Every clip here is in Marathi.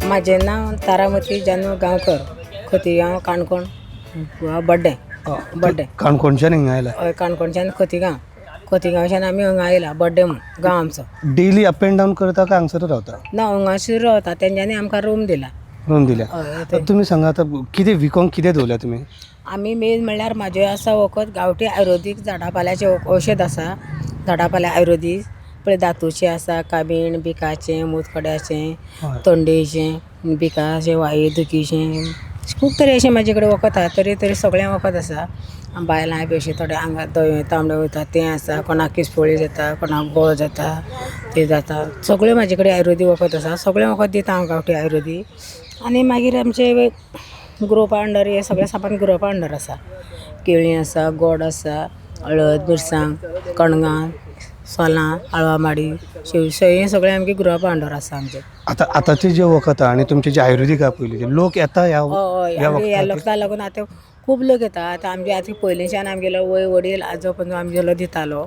माझे नाव तारामती जानू गांवकर, खोतीगांव काणकोण. बड्डे काणकोणच्यान हिंगा आयला. हय, काणकोणच्यान खोतीगांवच्यान आमी हांगा आयला बड्डे म्हूण. गांव आमचो. डेली अप एंड डाऊन करता का हांगसर रावता? ना हांगासर रावता, तेंच्यांनी आमकां रूम दिला. रूम दिल्या. हय, तुम्ही सांगा आता कितें विकोंक कितें दवरल्या तुमी? आमी मेन म्हणल्यार म्हाजे आसा वखद गांवठी आयुर्वेदीक झाडांपाल्याचें औषध आसा. झाडांपाल्या आयुर्वेदीक पळय दातूचें आसा, कामीण, बिकाचें, मुतखड्याचें, तोंडेचें, बिकाचें, वायु दुखीचें, खूब तरेचें म्हाजे कडेन वखद आसा. तरे सगळें वखद आसा. बायलांय बी अशें थोडे आंगार तांबडे वयता तें आसा, कोणाक किसपळी जाता, कोणाक गोळ जाता तें जाता. सगळें म्हाजे कडेन आयुर्वेदीक वखद आसा. सगळें वखद दिता हांव गांवठी आयुर्वेदीक. आनी मागीर आमचे ग्रुपा अंडर हे सगळें सामान ग्रुपा अंडर आसा. केळीं आसा, गोड आसा, हळद, मिरसांग, कणगां, सोलां, आळवामाडी, शेवशें, हें सगळें आमगे ग्रुपा अंडर आसा आमचे. आतांचे जे वखद आहा आनी तुमचे जे आयुर्वेदीक आहा पयलींचे लोक येता ह्या ह्या लोकांक लागून आतां खूब लोक येता. आतां आमगे आतां पयलींच्यान आमगेलो वय वडील आजो पणजो आमगेलो दितालो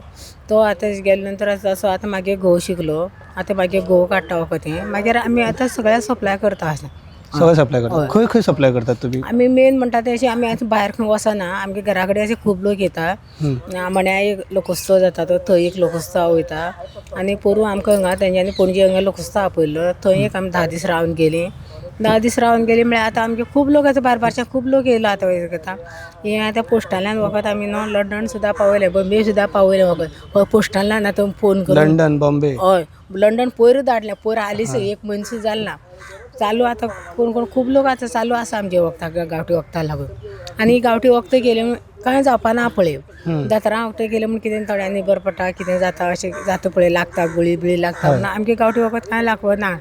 तो. आतां गेले नंतर जसो आतां मागीर घोव शिकलो. आतां मागीर घोव काडटा वखद हें. मागीर आमी आतां सगळ्याक सप्लाय करता. सगळें सप्लाय करता. खंय खंय सप्लाय करतात तुमी? आमी मेन म्हणटा ते अशें आमी आतां भायर खंय वचना. आमगे घरा कडेन अशे खूब लोक येता. म्हण्या एक लोकोत्सव जाता तो, थंय एक लोकोत्सव वयता. आनी पोरूं आमकां हांगा तेंच्यांनी पणजे हांगा लोकोत्सव आपयल्लो, थंय एक आमी 10 दीस रावन गेलीं. 10 दीस रावन गेलीं म्हळ्यार आतां आमगे खूब लोक आतां भायर खूब लोक येयलो आतां वयता. हें आतां पोस्टांतल्यान वखद आमी न्हू लंडन सुद्दां पावयलें, बॉम्बे सुद्दां पावयलें वखद. हय, पोस्टांतल्यान आतां फोन करून लंडन, बॉम्बे. हय, लंडन पयर धाडलें. पयर हालींच 1 म्हयनो सुद्दां जालो ना. चालू आतां कोण खूब लोक आतां चालू आसा आमचे वखदाक, गांवठी वखदाक लागून. आनी गांवठी वखद गेले कांय जावपा ना पळय. दातरां वखद गेले म्हण कितें थोड्यांनी बरें पडटा, कितें जाता अशें जाता पळय, लागता गुळी बिळी लागता. आमगे गांवठी वखद कांय लागना.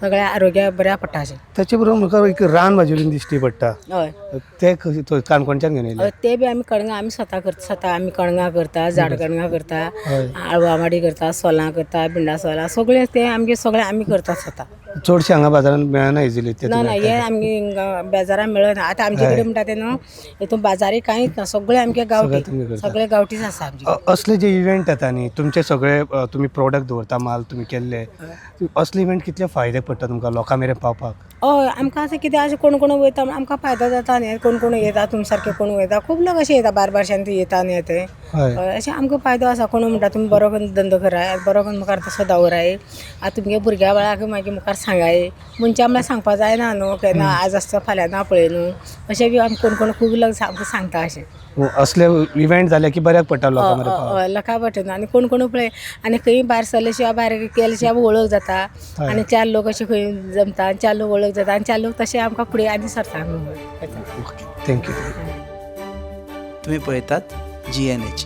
सगळ्या आरोग्या बऱ्या पडटा अशें. त्याचे बरोबर म्हाका एक रान भाजी दिश्टी पडटा. हय, ते काणकोणच्यान घेवन येयले. ते बी आमी कणगां आमी स्वता करता. आमी कणगां करता, झाड कणगां करता, आळवामाडी करता, सोलां करता, भिंडा सोलां, सगळें ते आमगे सगळें आमी करता स्वता. चडशे हांगा बाजारान मेळना इजिली. ना हे आमगे बाजारान मेळना. आतां आमचे कडेन म्हणटा ते न्हू हितून बाजारी कांयच ना. सगळें आमगे गांवठी, सगळें गांवठीच आसा आमचे. असले जे इव्हेंट येता न्ही, तुमचे सगळे तुमी प्रोडक्ट दवरता, माल तुमी केल्ले, असले इव्हेंट कितले फायदे पडटा तुमकां लोकां मेरेन पावपाक? हय, आमकां आतां कितें अशें कोण वयता म्हण आमकां फायदो जाता न्ही. कोण येता तुमचे सारके कोण वयता. खूब लोक अशे येता भायर ते येता न्ही ते. अशें आमकां फायदो आसा. कोण म्हणटा तुमी बरो करून धंदो कराय, बरो करून मुखार तसो दवराय. आतां तुमगे भुरग्या बाळाक मागीर मुखार सांगाय. मनशां म्हळ्यार सांगपा जायना न्हू, केन्ना आज आसता फाल्यां ना पळय न्हू. अशें बी आमी कोण खूब लोक सांगता अशें. असले इव्हेंट जाले की बऱ्याक पडटा लोकां मेरेन पावपाक. हय, लोकां पडटा. आनी कोण पळय आनी खंय भायर सरले शिवाय भायर केले शिवाय वळख जाता. आनी 4 लोक अशे खंय जमता, 4 लोक वळख जाता, आनी 4 लोक तशें आमकां फुडें आनी सरता. थँक्यू. तुम्ही पळयतात GNH.